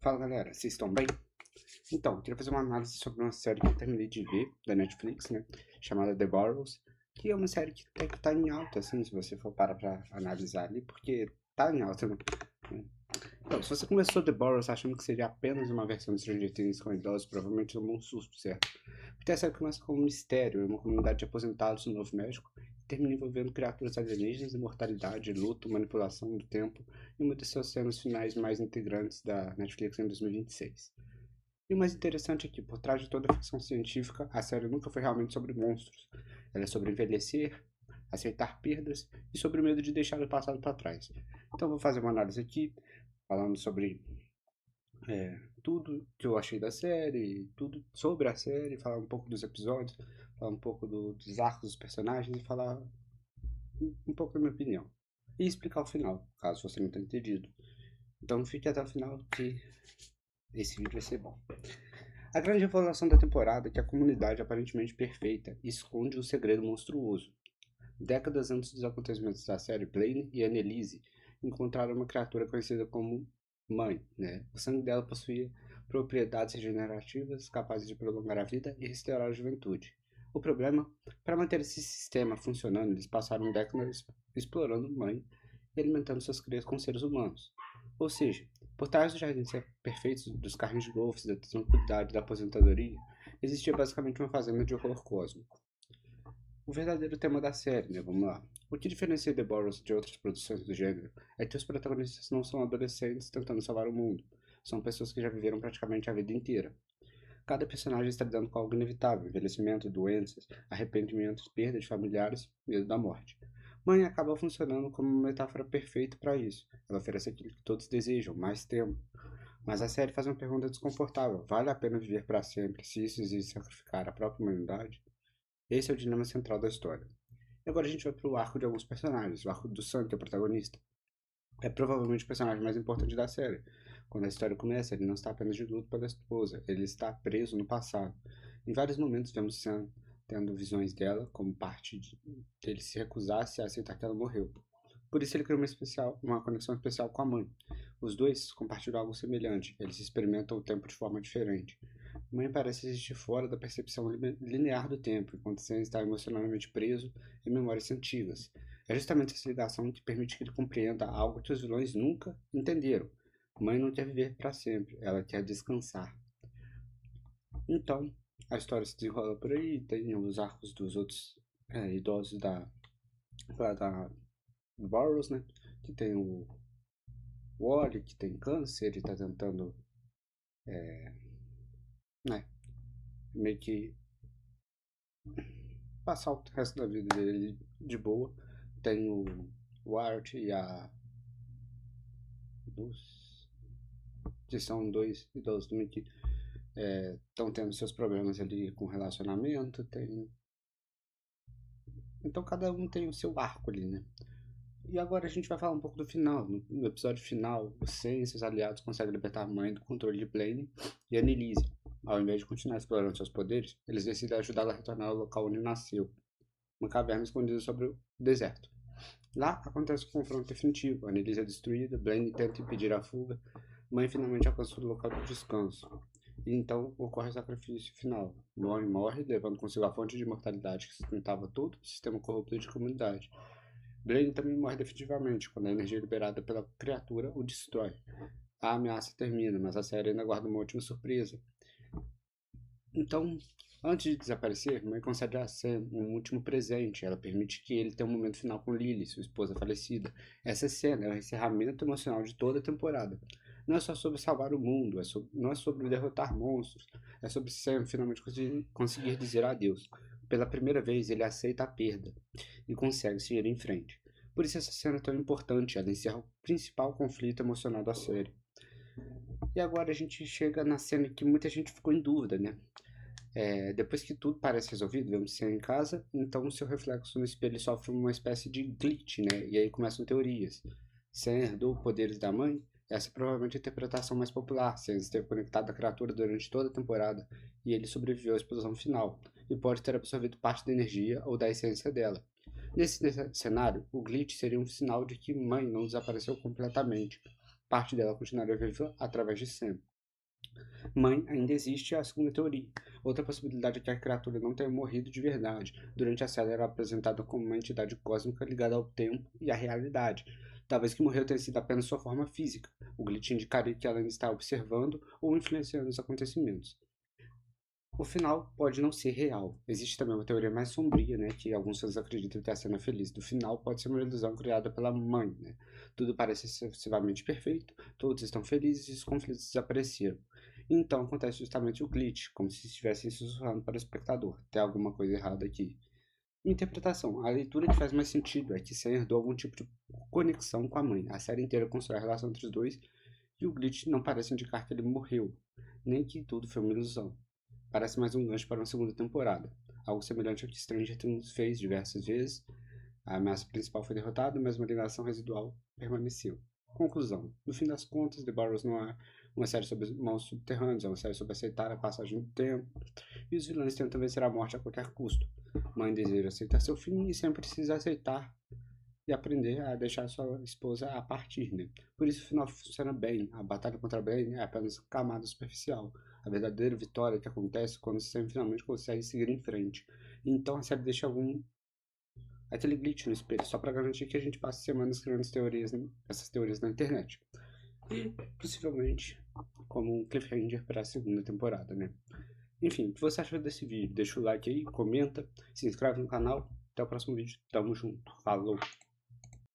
Fala galera, vocês estão bem? Então, eu queria fazer uma análise sobre uma série que eu terminei de ver, da Netflix, né? Chamada The Boroughs, que é uma série que até que tá em alta, assim, se você for parar pra analisar ali, porque tá em alta, né? Então, se você começou The Boroughs achando que seria apenas uma versão de Stranger Things com idosos, provavelmente tomou um susto, certo? Porque a série começa com um mistério, uma comunidade de aposentados no Novo México, e termina envolvendo criaturas alienígenas, imortalidade, luto, manipulação do tempo, e uma das suas cenas finais mais integrantes da Netflix em 2026. E o mais interessante é que, por trás de toda a ficção científica, a série nunca foi realmente sobre monstros. Ela é sobre envelhecer, aceitar perdas e sobre o medo de deixar o passado para trás. Então, vou fazer uma análise aqui, falando sobre tudo que eu achei da série, tudo sobre a série, falar um pouco dos episódios, falar um pouco dos arcos dos personagens e falar um pouco da minha opinião. E explicar o final, caso você não tenha entendido. Então, fique até o final que esse vídeo vai ser bom. A grande revelação da temporada é que a comunidade aparentemente perfeita esconde um segredo monstruoso. Décadas antes dos acontecimentos da série, Blaine e Annelise encontraram uma criatura conhecida como Mãe, né? O sangue dela possuía propriedades regenerativas capazes de prolongar a vida e restaurar a juventude. O problema, para manter esse sistema funcionando, eles passaram décadas explorando Mãe e alimentando suas crias com seres humanos. Ou seja, por trás dos jardins perfeitos, dos carrinhos de golfe, da tranquilidade da aposentadoria, existia basicamente uma fazenda de horror cósmico. O verdadeiro tema da série, né? Vamos lá. O que diferencia The Boroughs de outras produções do gênero é que os protagonistas não são adolescentes tentando salvar o mundo. São pessoas que já viveram praticamente a vida inteira. Cada personagem está lidando com algo inevitável: envelhecimento, doenças, arrependimentos, perda de familiares, medo da morte. Mãe acaba funcionando como uma metáfora perfeita para isso. Ela oferece aquilo que todos desejam: mais tempo. Mas a série faz uma pergunta desconfortável: vale a pena viver para sempre se isso exige sacrificar a própria humanidade? Esse é o dilema central da história. E agora a gente vai pro arco de alguns personagens. O arco do Sam, que é o protagonista. É provavelmente o personagem mais importante da série. Quando a história começa, ele não está apenas de luto pela esposa, ele está preso no passado. Em vários momentos vemos Sam tendo visões dela, como parte dele se recusasse a aceitar que ela morreu. Por isso ele criou uma conexão especial com a mãe. Os dois compartilham algo semelhante, eles experimentam o tempo de forma diferente. Mãe parece existir fora da percepção linear do tempo, enquanto Sam está emocionalmente preso em memórias antigas. É justamente essa ligação que permite que ele compreenda algo que os vilões nunca entenderam. Mãe não quer viver para sempre, ela quer descansar. Então, a história se desenrola por aí, tem os arcos dos outros idosos da Boroughs, né? Que tem o Wally, que tem câncer e está tentando né, meio que passar o resto da vida dele de boa. Tem o Art e a Luz, que são dois idosos também que estão tendo seus problemas ali com relacionamento. Então cada um tem o seu arco ali, né? E agora a gente vai falar um pouco do final. No episódio final, o Sam e seus aliados conseguem libertar a mãe do controle de Blaine e Annelise. Ao invés de continuar explorando seus poderes, eles decidem ajudá-la a retornar ao local onde nasceu, uma caverna escondida sobre o deserto. Lá acontece o confronto definitivo. Annelise é destruída, Blaine tenta impedir a fuga, mãe finalmente alcança o local de descanso. E então ocorre o sacrifício final. Mãe morre, levando consigo a fonte de imortalidade que sustentava todo o sistema corrupto de comunidade. Blaine também morre definitivamente, quando a energia liberada pela criatura o destrói. A ameaça termina, mas a série ainda guarda uma última surpresa. Então, antes de desaparecer, mãe concede a Sam um último presente. Ela permite que ele tenha um momento final com Lily, sua esposa falecida. Essa cena é o encerramento emocional de toda a temporada. Não é só sobre salvar o mundo, não é sobre derrotar monstros, é sobre Sam finalmente conseguir dizer adeus. Pela primeira vez, ele aceita a perda e consegue seguir em frente. Por isso essa cena é tão importante, ela encerra o principal conflito emocional da série. E agora a gente chega na cena que muita gente ficou em dúvida, né? Depois que tudo parece resolvido, vemos Sam em casa, então o seu reflexo no espelho sofre uma espécie de glitch, né? E aí começam teorias. Sam herdou poderes da mãe? Essa é provavelmente a interpretação mais popular. Sam esteve conectado à criatura durante toda a temporada e ele sobreviveu à explosão final, e pode ter absorvido parte da energia ou da essência dela. Nesse cenário, o glitch seria um sinal de que mãe não desapareceu completamente. Parte dela continuaria viva através de Sam. Mãe ainda existe a segunda teoria. Outra possibilidade é que a criatura não tenha morrido de verdade. Durante a série era apresentada como uma entidade cósmica ligada ao tempo e à realidade. Talvez que morreu tenha sido apenas sua forma física. O glitch indicaria que ela ainda está observando ou influenciando os acontecimentos. O final pode não ser real. Existe também uma teoria mais sombria, né, que alguns fãs acreditam que a cena feliz do final pode ser uma ilusão criada pela mãe, né? Tudo parece excessivamente perfeito, todos estão felizes e os conflitos desapareceram. Então acontece justamente o glitch, como se estivessem sussurrando para o espectador. Tem alguma coisa errada aqui. Interpretação. A leitura que faz mais sentido é que Sam herdou algum tipo de conexão com a mãe. A série inteira constrói a relação entre os dois e o glitch não parece indicar que ele morreu, nem que tudo foi uma ilusão. Parece mais um gancho para uma segunda temporada. Algo semelhante ao que Stranger Things fez diversas vezes. A ameaça principal foi derrotada, mas uma ligação residual permaneceu. Conclusão. No fim das contas, The Burrows não é uma série sobre monstros subterrâneos, é uma série sobre aceitar a passagem do tempo. E os vilões tentam vencer a morte a qualquer custo. Mãe deseja aceitar seu fim e sempre precisa aceitar e aprender a deixar sua esposa a partir, né? Por isso o final funciona bem. A batalha contra a Bane é apenas camada superficial. A verdadeira vitória que acontece quando você finalmente consegue seguir em frente. Então a série deixa aquele glitch no espelho, só para garantir que a gente passe semanas criando essas teorias na internet. E possivelmente como um cliffhanger para a segunda temporada, né? Enfim, o que você achou desse vídeo? Deixa o like aí, comenta, se inscreve no canal. Até o próximo vídeo. Tamo junto. Falou!